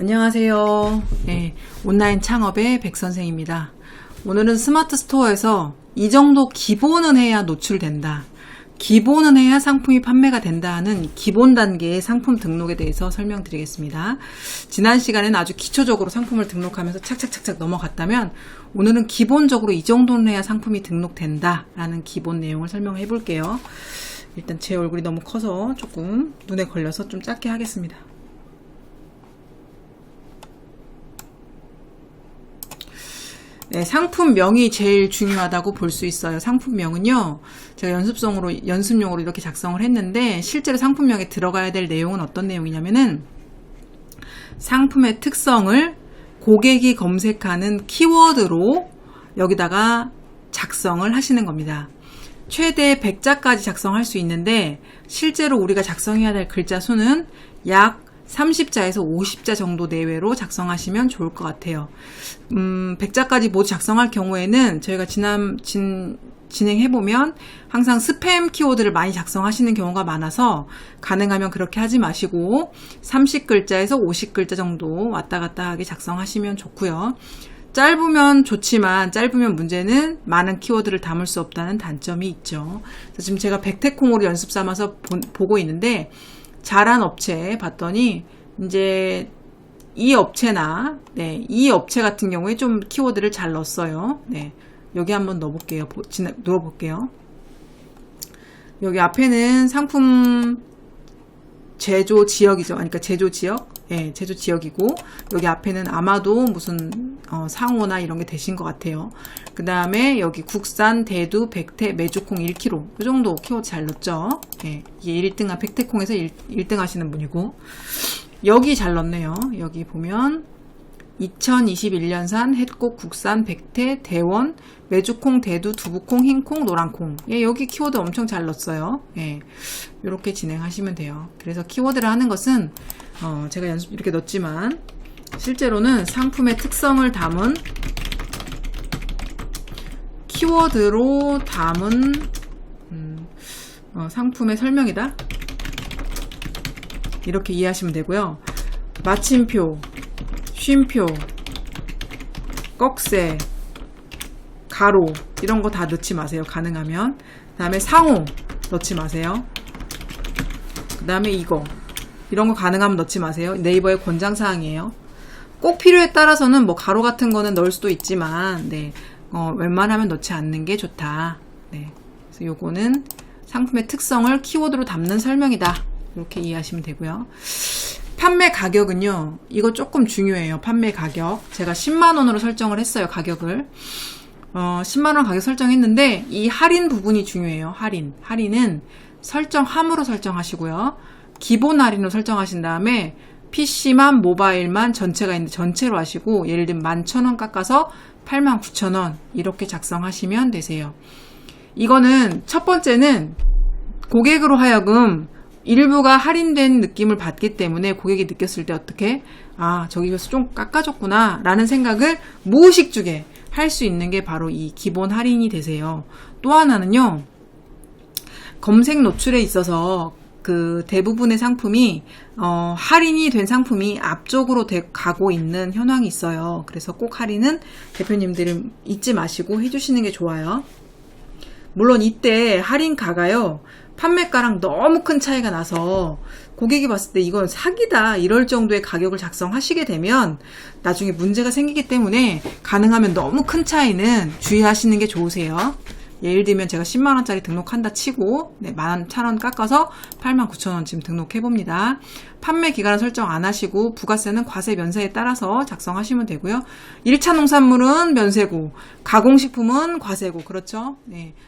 안녕하세요. 네, 온라인 창업의 백선생입니다. 오늘은 스마트 스토어에서 이 정도 기본은 해야 노출된다. 기본은 해야 상품이 판매가 된다 하는 기본 단계의 상품 등록에 대해서 설명드리겠습니다. 지난 시간에는 아주 기초적으로 상품을 등록하면서 착착착착 넘어갔다면 오늘은 기본적으로 이 정도는 해야 상품이 등록된다 라는 기본 내용을 설명해 볼게요. 일단 제 얼굴이 너무 커서 조금 눈에 걸려서 좀 작게 하겠습니다. 네, 상품명이 제일 중요하다고 볼 수 있어요. 상품명은요, 제가 연습용으로 이렇게 작성을 했는데, 실제로 상품명에 들어가야 될 내용은 어떤 내용이냐면은, 상품의 특성을 고객이 검색하는 키워드로 여기다가 작성을 하시는 겁니다. 최대 100자까지 작성할 수 있는데, 실제로 우리가 작성해야 될 글자 수는 약 30자에서 50자 정도 내외로 작성하시면 좋을 것 같아요. 100자까지 모두 작성할 경우에는 저희가 진행해보면 항상 스팸 키워드를 많이 작성하시는 경우가 많아서 가능하면 그렇게 하지 마시고 30글자에서 50글자 정도 왔다 갔다 하게 작성하시면 좋고요. 짧으면 좋지만 짧으면 문제는 많은 키워드를 담을 수 없다는 단점이 있죠. 그래서 지금 제가 백태콩으로 연습 삼아서 보고 있는데 잘한 업체 봤더니 이제 이 업체나 이 업체 같은 경우에 좀 키워드를 잘 넣었어요. 여기 한번 넣어볼게요. 여기 앞에는 상품 제조 지역이죠. 그러니까 제조 지역, 제조 지역이고 여기 앞에는 아마도 무슨 상호나 이런 게 되신 것 같아요. 그 다음에 여기 국산 대두 백태 메주콩 1kg 이 정도 키워드 잘 넣었죠. 이게 1등 백태콩에서 1등 하시는 분이고 여기 잘 넣었네요. 여기 보면 2021년산 햇곡 국산 백태 대원 메주콩 대두 두부콩 흰콩 노란콩 여기 키워드 엄청 잘 넣었어요. 이렇게 진행하시면 돼요. 그래서 키워드를 하는 것은 제가 이렇게 넣었지만 실제로는 상품의 특성을 담은 키워드로 담은 상품의 설명이다 이렇게 이해하시면 되고요. 마침표, 쉼표, 꺽쇠, 가로 이런 거 다 넣지 마세요. 가능하면. 그 다음에 상호 넣지 마세요. 그 다음에 이런 거 가능하면 넣지 마세요. 네이버의 권장사항이에요. 꼭 필요에 따라서는 뭐 가로 같은 거는 넣을 수도 있지만 웬만하면 넣지 않는 게 좋다. 그래서 요거는 상품의 특성을 키워드로 담는 설명이다. 이렇게 이해하시면 되고요. 판매 가격은요, 이거 조금 중요해요. 판매 가격. 제가 10만원으로 설정을 했어요. 가격을. 10만원 가격 설정했는데 이 할인 부분이 중요해요. 할인은 설정함으로 설정하시고요. 기본 할인으로 설정하신 다음에 PC만 모바일만 전체가 있는데 전체로 하시고 예를 들면 11,000원 깎아서 89,000원 이렇게 작성하시면 되세요. 이거는 첫 번째는 고객으로 하여금 일부가 할인된 느낌을 받기 때문에 고객이 느꼈을 때 어떻게 저기서 좀 깎아줬구나 라는 생각을 무의식중에 할 수 있는 게 바로 이 기본 할인이 되세요. 또 하나는요, 검색 노출에 있어서 그 대부분의 상품이 할인이 된 상품이 앞쪽으로 가고 있는 현황이 있어요. 그래서 꼭 할인은 대표님들은 잊지 마시고 해주시는 게 좋아요. 물론 이때 할인가가요, 판매가랑 너무 큰 차이가 나서 고객이 봤을 때 이건 사기다 이럴 정도의 가격을 작성하시게 되면 나중에 문제가 생기기 때문에 가능하면 너무 큰 차이는 주의하시는 게 좋으세요. 예를 들면 제가 10만원짜리 등록한다 치고 11,000원 깎아서 89,000원 지금 등록해봅니다. 판매 기간을 설정 안 하시고 부가세는 과세 면세에 따라서 작성하시면 되고요. 1차 농산물은 면세고 가공식품은 과세고 그렇죠.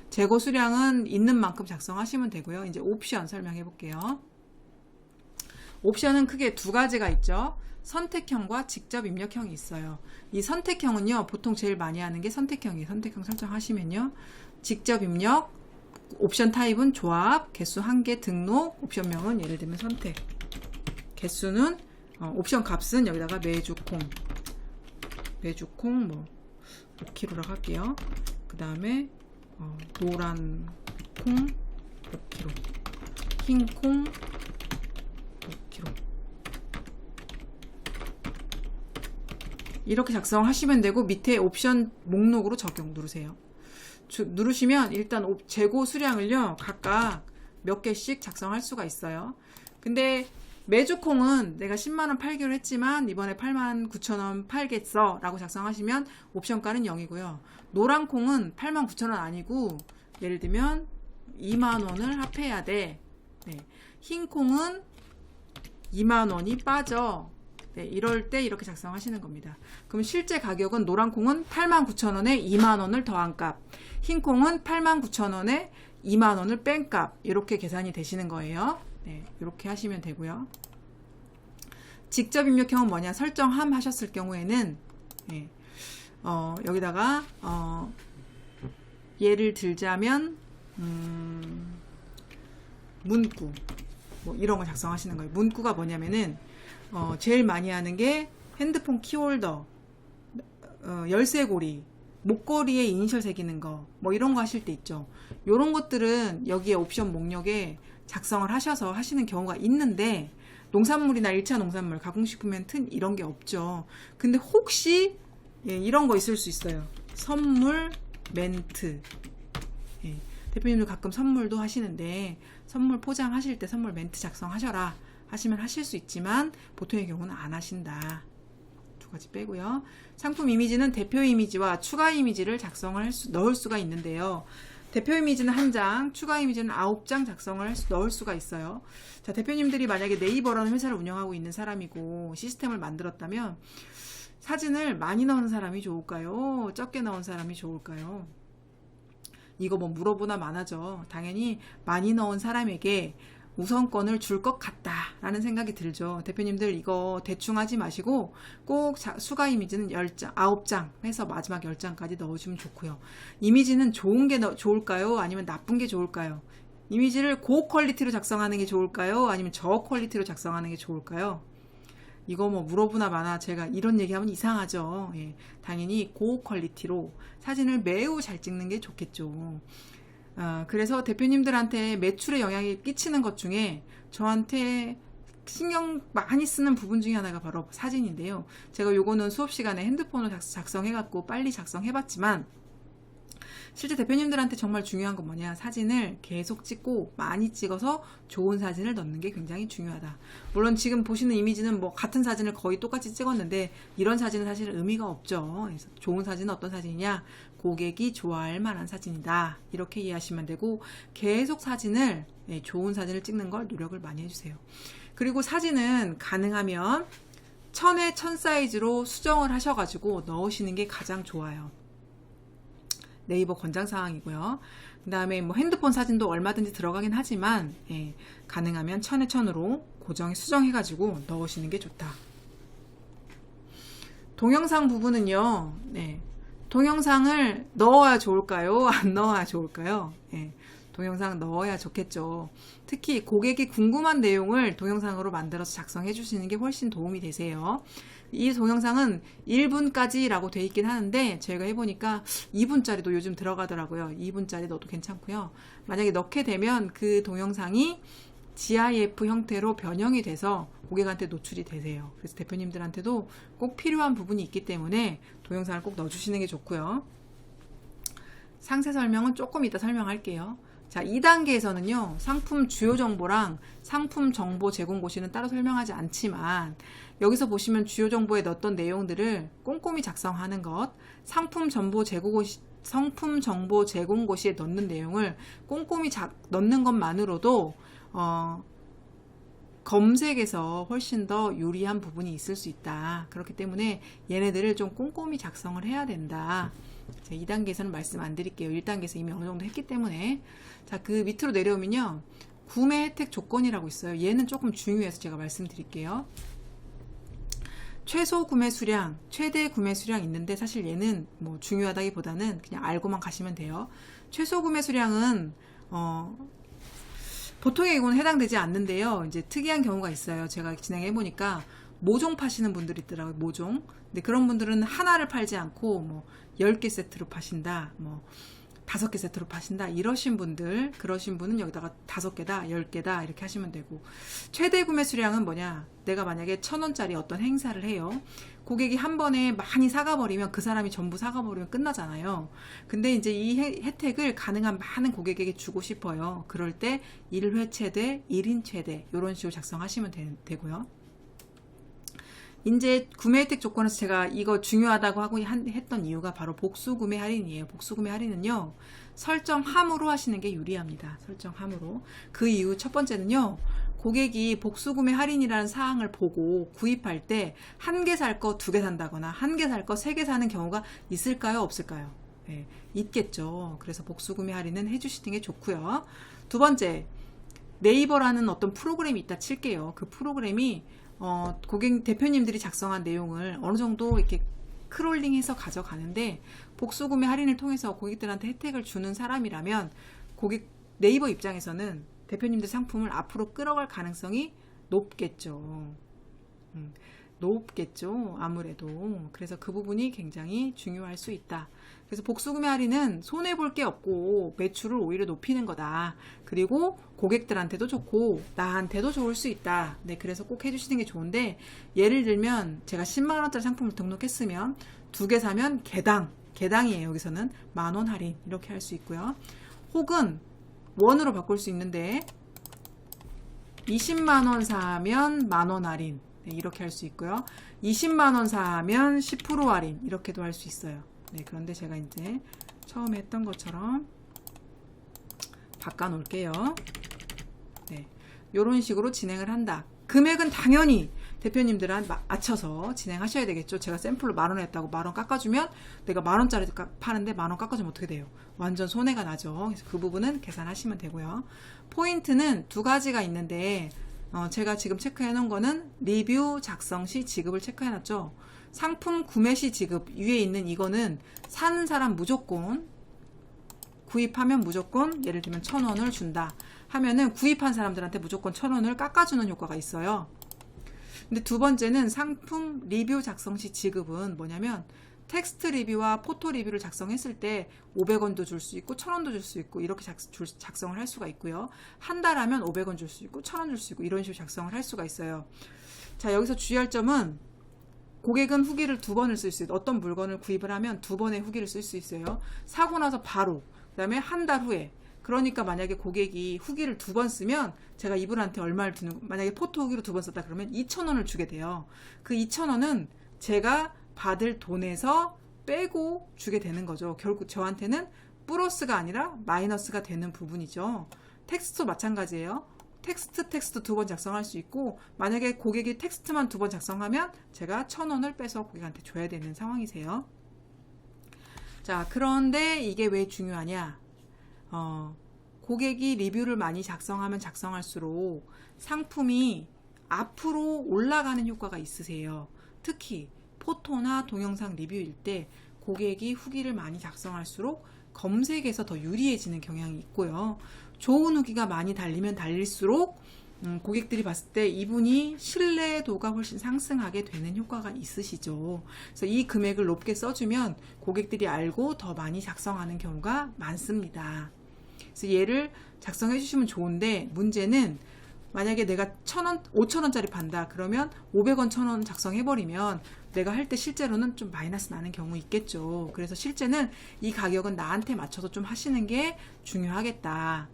재고 수량은 있는 만큼 작성하시면 되고요. 이제 옵션 설명해 볼게요. 옵션은 크게 두 가지가 있죠. 선택형과 직접 입력형이 있어요. 이 선택형은요, 보통 제일 많이 하는 게 선택형이에요. 선택형 설정하시면요, 직접 입력, 옵션 타입은 조합, 개수 1개 등록, 옵션명은 예를 들면 선택, 개수는 옵션 값은 여기다가 메주콩 뭐 5kg라고 할게요. 그 다음에 노란 콩 5kg, 흰 콩 5kg, 이렇게 작성하시면 되고 밑에 옵션 목록으로 적용 누르세요. 누르시면 일단 재고 수량을요 각각 몇 개씩 작성할 수가 있어요. 근데 메주콩은 내가 10만원 팔기로 했지만 이번에 89,000원 팔겠어 라고 작성하시면 옵션가는 0이고요. 노란콩은 89,000원 아니고 예를 들면 2만원을 합해야 돼. 네. 흰콩은 2만원이 빠져. 네, 이럴 때 이렇게 작성하시는 겁니다. 그럼 실제 가격은 노란콩은 89,000원에 2만원을 더한 값, 흰콩은 89,000원에 2만원을 뺀 값, 이렇게 계산이 되시는 거예요. 네, 이렇게 하시면 되고요. 직접 입력형은 뭐냐? 설정함 하셨을 경우에는 네, 여기다가 예를 들자면 문구 뭐 이런 거 작성하시는 거예요. 문구가 뭐냐면은 제일 많이 하는 게 핸드폰 키홀더, 열쇠고리, 목걸이에 이니셜 새기는 거, 뭐 이런 거 하실 때 있죠. 요런 것들은 여기에 옵션 목록에 작성을 하셔서 하시는 경우가 있는데, 농산물이나 1차 농산물, 가공식품엔 이런 게 없죠. 근데 혹시 이런 거 있을 수 있어요. 선물, 멘트. 예, 대표님도 가끔 선물도 하시는데 선물 포장하실 때 선물 멘트 작성하셔라 하시면 하실 수 있지만 보통의 경우는 안 하신다. 두 가지 빼고요. 상품 이미지는 대표 이미지와 추가 이미지를 작성을 넣을 수가 있는데요. 대표 이미지는 1장, 추가 이미지는 9장 작성을 넣을 수가 있어요. 자, 대표님들이 만약에 네이버라는 회사를 운영하고 있는 사람이고 시스템을 만들었다면 사진을 많이 넣은 사람이 좋을까요? 적게 넣은 사람이 좋을까요? 이거 뭐 물어보나 마나죠. 당연히 많이 넣은 사람에게 우선권을 줄 것 같다라는 생각이 들죠. 대표님들 이거 대충 하지 마시고 꼭 수가 이미지는 10장, 9장 해서 마지막 10장까지 넣어주면 좋고요. 이미지는 좋은 게 좋을까요? 아니면 나쁜 게 좋을까요? 이미지를 고퀄리티로 작성하는 게 좋을까요? 아니면 저퀄리티로 작성하는 게 좋을까요? 이거 뭐 물어보나 마나 제가 이런 얘기하면 이상하죠. 예, 당연히 고퀄리티로 사진을 매우 잘 찍는 게 좋겠죠. 그래서 대표님들한테 매출에 영향이 끼치는 것 중에 저한테 신경 많이 쓰는 부분 중에 하나가 바로 사진인데요. 제가 요거는 수업 시간에 핸드폰으로 작성해갖고 빨리 작성해봤지만 실제 대표님들한테 정말 중요한 건 뭐냐, 사진을 계속 찍고 많이 찍어서 좋은 사진을 넣는 게 굉장히 중요하다. 물론 지금 보시는 이미지는 뭐 같은 사진을 거의 똑같이 찍었는데 이런 사진은 사실 의미가 없죠. 그래서 좋은 사진은 어떤 사진이냐, 고객이 좋아할 만한 사진이다, 이렇게 이해하시면 되고, 계속 사진을 좋은 사진을 찍는 걸 노력을 많이 해주세요. 그리고 사진은 가능하면 1000에 1000 사이즈로 수정을 하셔가지고 넣으시는 게 가장 좋아요. 네이버 권장사항이고요. 그 다음에 뭐 핸드폰 사진도 얼마든지 들어가긴 하지만 가능하면 1000에 1000으로 고정해 수정해가지고 넣으시는 게 좋다. 동영상 부분은요. 동영상을 넣어야 좋을까요? 안 넣어야 좋을까요? 동영상 넣어야 좋겠죠. 특히 고객이 궁금한 내용을 동영상으로 만들어서 작성해 주시는 게 훨씬 도움이 되세요. 이 동영상은 1분까지 라고 돼 있긴 하는데 저희가 해보니까 2분짜리도 요즘 들어가더라고요. 2분짜리 넣어도 괜찮고요. 만약에 넣게 되면 그 동영상이 GIF 형태로 변형이 돼서 고객한테 노출이 되세요. 그래서 대표님들한테도 꼭 필요한 부분이 있기 때문에 동영상을 꼭 넣어주시는 게 좋고요. 상세 설명은 조금 이따 설명할게요. 자, 2단계에서는요, 상품 주요 정보랑 상품 정보 제공 고시는 따로 설명하지 않지만, 여기서 보시면 주요 정보에 넣었던 내용들을 꼼꼼히 작성하는 것, 상품 정보 제공 고시에 넣는 내용을 꼼꼼히 넣는 것만으로도, 검색에서 훨씬 더 유리한 부분이 있을 수 있다. 그렇기 때문에 얘네들을 좀 꼼꼼히 작성을 해야 된다. 자, 2단계에서는 말씀 안 드릴게요. 1단계에서 이미 어느 정도 했기 때문에. 자, 그 밑으로 내려오면요, 구매 혜택 조건이라고 있어요. 얘는 조금 중요해서 제가 말씀드릴게요. 최소 구매 수량, 최대 구매 수량 있는데 사실 얘는 뭐 중요하다기보다는 그냥 알고만 가시면 돼요. 최소 구매 수량은 보통의 경우는 해당되지 않는데요. 이제 특이한 경우가 있어요. 제가 진행해 보니까 모종 파시는 분들이 있더라고요. 모종. 근데 그런 분들은 하나를 팔지 않고 뭐 10개 세트로 파신다, 뭐 5개 세트로 파신다 이러신 분들, 그러신 분은 여기다가 5개다 10개다 이렇게 하시면 되고, 최대 구매 수량은 뭐냐, 내가 만약에 1,000원짜리 어떤 행사를 해요. 고객이 한 번에 많이 사가버리면 그 사람이 전부 사가버리면 끝나잖아요. 근데 이제 이 혜택을 가능한 많은 고객에게 주고 싶어요. 그럴 때 1회 최대, 1인 최대 이런 식으로 작성하시면 되고요. 이제 구매 혜택 조건에서 제가 이거 중요하다고 하고 했던 이유가 바로 복수 구매 할인이에요. 복수 구매 할인은요, 설정함으로 하시는 게 유리합니다. 설정함으로. 그 이유 첫 번째는요, 고객이 복수 구매 할인이라는 사항을 보고 구입할 때 1개 살 거 2개 산다거나 1개 살 거 3개 사는 경우가 있을까요? 없을까요? 네, 있겠죠. 그래서 복수 구매 할인은 해주시는 게 좋고요. 두 번째, 네이버라는 어떤 프로그램이 있다 칠게요. 그 프로그램이 고객 대표님들이 작성한 내용을 어느 정도 이렇게 크롤링해서 가져가는데, 복수 구매 할인을 통해서 고객들한테 혜택을 주는 사람이라면 네이버 입장에서는 대표님들 상품을 앞으로 끌어갈 가능성이 높겠죠. 높겠죠. 아무래도. 그래서 그 부분이 굉장히 중요할 수 있다. 그래서 복수구매 할인은 손해볼 게 없고 매출을 오히려 높이는 거다. 그리고 고객들한테도 좋고 나한테도 좋을 수 있다. 네, 그래서 꼭 해주시는 게 좋은데, 예를 들면 제가 10만원짜리 상품을 등록했으면 2개 사면 개당이에요. 여기서는 10,000원 할인 이렇게 할 수 있고요. 혹은 원으로 바꿀 수 있는데 20만원 사면 10,000원 할인, 네, 이렇게 할 수 있고요. 20만원 사면 10% 할인 이렇게도 할 수 있어요. 네, 그런데 제가 이제 처음에 했던 것처럼 바꿔 놓을게요. 네, 요런 식으로 진행을 한다. 금액은 당연히 대표님들한 맞춰서 진행하셔야 되겠죠. 제가 샘플로 10,000원 했다고 10,000원 깎아주면 내가 10,000원짜리 파는데 10,000원 깎아주면 어떻게 돼요? 완전 손해가 나죠. 그래서 그 부분은 계산하시면 되고요. 포인트는 2가지가 있는데, 제가 지금 체크해 놓은 거는 리뷰 작성 시 지급을 체크해 놨죠. 상품 구매 시 지급 위에 있는 이거는 사는 사람 무조건, 구입하면 무조건 예를 들면 1,000원을 준다 하면은 구입한 사람들한테 무조건 1,000원을 깎아주는 효과가 있어요. 근데 두 번째는 상품 리뷰 작성 시 지급은 뭐냐면, 텍스트 리뷰와 포토 리뷰를 작성했을 때 500원도 줄 수 있고 1,000원도 줄 수 있고 이렇게 작성을 할 수가 있고요. 한 달 하면 500원 줄 수 있고 1,000원 줄 수 있고 이런 식으로 작성을 할 수가 있어요. 자, 여기서 주의할 점은 고객은 후기를 2번을 쓸 수 있어요. 어떤 물건을 구입을 하면 2번의 후기를 쓸 수 있어요. 사고 나서 바로, 그 다음에 한 달 후에. 그러니까 만약에 고객이 후기를 2번 쓰면 제가 이분한테 얼마를 주는, 만약에 포토 후기로 2번 썼다 그러면 2,000원을 주게 돼요. 그 2,000원은 제가 받을 돈에서 빼고 주게 되는 거죠. 결국 저한테는 플러스가 아니라 마이너스가 되는 부분이죠. 텍스트도 마찬가지예요. 텍스트 2번 작성할 수 있고, 만약에 고객이 텍스트만 2번 작성하면 제가 1,000원을 빼서 고객한테 줘야 되는 상황이세요. 자, 그런데 이게 왜 중요하냐? 고객이 리뷰를 많이 작성하면 작성할수록 상품이 앞으로 올라가는 효과가 있으세요. 특히 포토나 동영상 리뷰일 때 고객이 후기를 많이 작성할수록 검색에서 더 유리해지는 경향이 있고요. 좋은 후기가 많이 달리면 달릴수록 고객들이 봤을 때 이분이 신뢰도가 훨씬 상승하게 되는 효과가 있으시죠. 그래서 이 금액을 높게 써주면 고객들이 알고 더 많이 작성하는 경우가 많습니다. 그래서 얘를 작성해 주시면 좋은데, 문제는 만약에 내가 5,000원짜리 판다 그러면 500원 1,000원 작성해버리면 내가 할 때 실제로는 좀 마이너스 나는 경우 있겠죠. 그래서 실제는 이 가격은 나한테 맞춰서 좀 하시는 게 중요하겠다.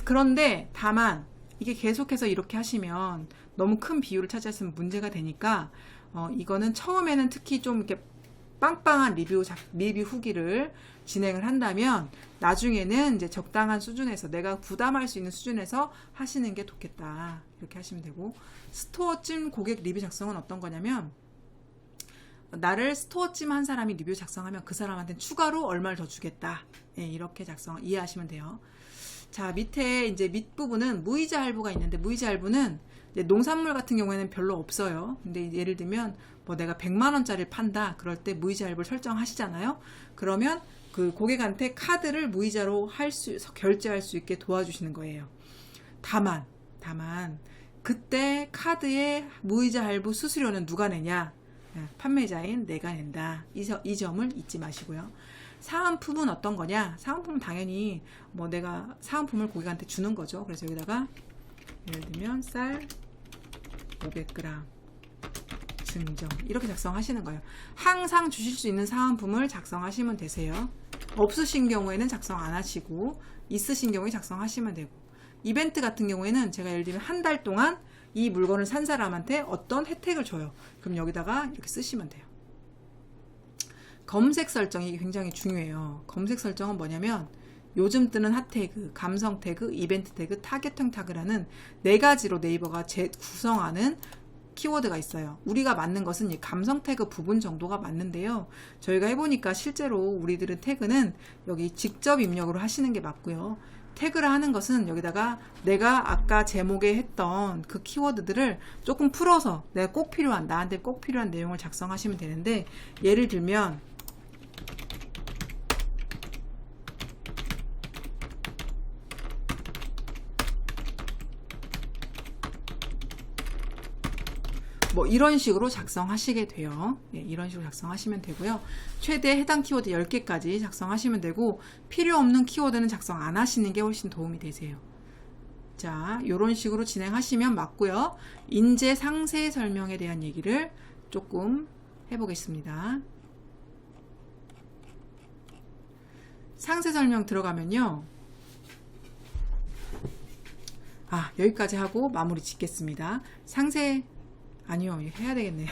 그런데 다만 이게 계속해서 이렇게 하시면 너무 큰 비율을 차지했으면 문제가 되니까, 이거는 처음에는 특히 좀 이렇게 빵빵한 리뷰 후기를 진행을 한다면 나중에는 이제 적당한 수준에서, 내가 부담할 수 있는 수준에서 하시는 게 좋겠다. 이렇게 하시면 되고, 스토어찜 고객 리뷰 작성은 어떤 거냐면, 나를 스토어찜 한 사람이 리뷰 작성하면 그 사람한테 추가로 얼마를 더 주겠다. 네, 이렇게 이해하시면 돼요. 자, 밑에 이제 밑부분은 무이자 할부가 있는데, 무이자 할부는 이제 농산물 같은 경우에는 별로 없어요. 근데 예를 들면 뭐 내가 100만원짜리를 판다 그럴 때 무이자 할부를 설정하시잖아요. 그러면 그 고객한테 카드를 무이자로 결제할 수 있게 도와주시는 거예요. 다만 그때 카드의 무이자 할부 수수료는 누가 내냐? 판매자인 내가 낸다. 이 점을 잊지 마시고요. 사은품은 어떤 거냐? 사은품은 당연히 뭐 내가 사은품을 고객한테 주는 거죠. 그래서 여기다가 예를 들면 쌀 500g 증정 이렇게 작성하시는 거예요. 항상 주실 수 있는 사은품을 작성하시면 되세요. 없으신 경우에는 작성 안 하시고 있으신 경우에 작성하시면 되고, 이벤트 같은 경우에는 제가 예를 들면 한 달 동안 이 물건을 산 사람한테 어떤 혜택을 줘요. 그럼 여기다가 이렇게 쓰시면 돼요. 검색 설정이 굉장히 중요해요. 검색 설정은 뭐냐면 요즘 뜨는 핫 태그, 감성 태그, 이벤트 태그, 타겟형 태그라는 4가지로 네이버가 구성하는 키워드가 있어요. 우리가 맞는 것은 이 감성 태그 부분 정도가 맞는데요. 저희가 해보니까 실제로 우리들은 태그는 여기 직접 입력으로 하시는 게 맞고요. 태그를 하는 것은 여기다가 내가 아까 제목에 했던 그 키워드들을 조금 풀어서 내가 꼭 필요한, 나한테 꼭 필요한 내용을 작성하시면 되는데, 예를 들면 뭐 이런 식으로 작성하시게 돼요. 네, 이런 식으로 작성하시면 되고요. 최대 해당 키워드 10개까지 작성하시면 되고, 필요 없는 키워드는 작성 안 하시는 게 훨씬 도움이 되세요. 자, 이런 식으로 진행하시면 맞고요. 인재 상세 설명에 대한 얘기를 조금 해보겠습니다. 상세 설명 들어가면요. 여기까지 하고 마무리 짓겠습니다. 상세 아니요, 해야 되겠네요.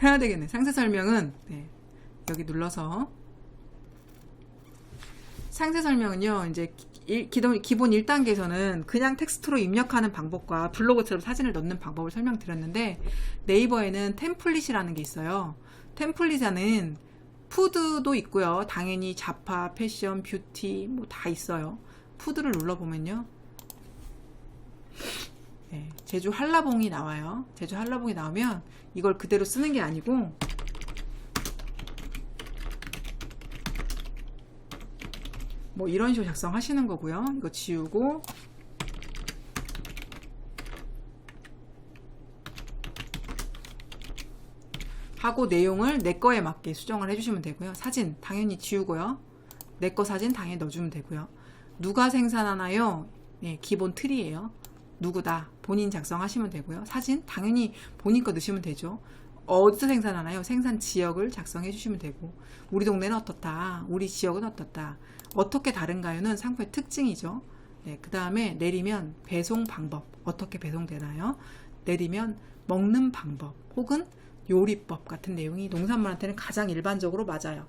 해야 되겠네. 상세 설명은 여기 눌러서 상세 설명은요, 이제 기본 1단계에서는 그냥 텍스트로 입력하는 방법과 블로그처럼 사진을 넣는 방법을 설명드렸는데, 네이버에는 템플릿이라는 게 있어요. 템플릿에는 푸드도 있고요. 당연히 잡화, 패션, 뷰티 뭐 다 있어요. 푸드를 눌러보면요. 네, 제주 한라봉이 나와요. 제주 한라봉이 나오면 이걸 그대로 쓰는 게 아니고 뭐 이런 식으로 작성하시는 거고요. 이거 지우고 하고 내용을 내 거에 맞게 수정을 해주시면 되고요. 사진 당연히 지우고요. 내 거 사진 당연히 넣어주면 되고요. 누가 생산하나요? 네, 기본 틀이에요. 누구다 본인 작성하시면 되고요. 사진 당연히 본인 거 넣으시면 되죠. 어디서 생산하나요? 생산 지역을 작성해 주시면 되고, 우리 동네는 어떻다, 우리 지역은 어떻다, 어떻게 다른가요는 상품의 특징이죠. 네, 그 다음에 내리면 배송 방법, 어떻게 배송되나요? 내리면 먹는 방법 혹은 요리법 같은 내용이 농산물한테는 가장 일반적으로 맞아요.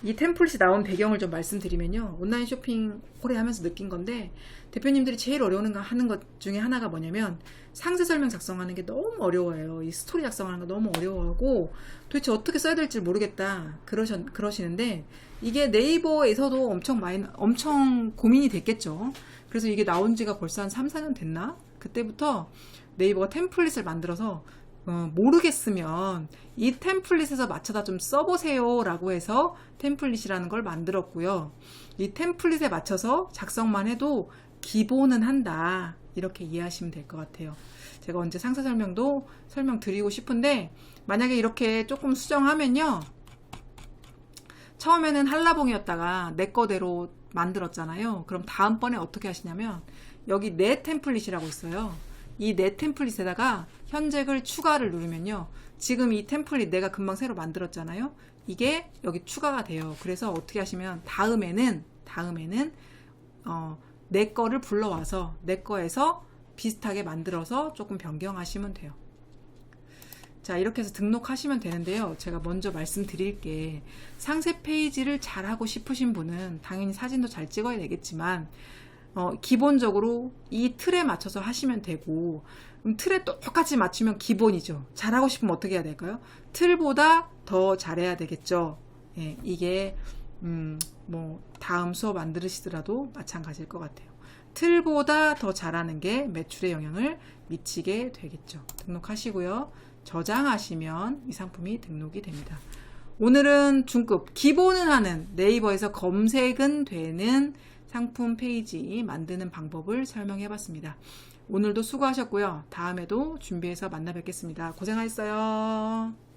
이 템플릿이 나온 배경을 좀 말씀드리면요. 온라인 쇼핑 오래 하면서 느낀 건데, 대표님들이 제일 어려워하는 것 중에 하나가 뭐냐면 상세 설명 작성하는 게 너무 어려워요. 이 스토리 작성하는 거 너무 어려워하고 도대체 어떻게 써야 될지 모르겠다 그러시는데, 이게 네이버에서도 엄청 고민이 됐겠죠. 그래서 이게 나온 지가 벌써 한 3, 4년 됐나? 그때부터 네이버가 템플릿을 만들어서 모르겠으면 이 템플릿에서 맞춰다 좀 써보세요 라고 해서 템플릿이라는 걸 만들었고요. 이 템플릿에 맞춰서 작성만 해도 기본은 한다, 이렇게 이해하시면 될 것 같아요. 제가 언제 상세 설명도 설명드리고 싶은데, 만약에 이렇게 조금 수정하면요, 처음에는 한라봉이었다가 내 거대로 만들었잖아요. 그럼 다음번에 어떻게 하시냐면 여기 내 템플릿이라고 있어요. 이 내 템플릿에다가 현재글 추가를 누르면요, 지금 이 템플릿 내가 금방 새로 만들었잖아요. 이게 여기 추가가 돼요. 그래서 어떻게 하시면 다음에는 내 거를 불러와서 내 거에서 비슷하게 만들어서 조금 변경하시면 돼요. 자, 이렇게 해서 등록하시면 되는데요. 제가 먼저 말씀드릴 게, 상세 페이지를 잘하고 싶으신 분은 당연히 사진도 잘 찍어야 되겠지만 기본적으로 이 틀에 맞춰서 하시면 되고, 틀에 똑같이 맞추면 기본이죠. 잘하고 싶으면 어떻게 해야 될까요? 틀보다 더 잘해야 되겠죠. 예, 이게 뭐 다음 수업 안 들으시더라도 마찬가지일 것 같아요. 틀보다 더 잘하는 게 매출에 영향을 미치게 되겠죠. 등록하시고요. 저장하시면 이 상품이 등록이 됩니다. 오늘은 중급, 기본은 하는, 네이버에서 검색은 되는 상품 페이지 만드는 방법을 설명해 봤습니다. 오늘도 수고하셨고요. 다음에도 준비해서 만나 뵙겠습니다. 고생하셨어요.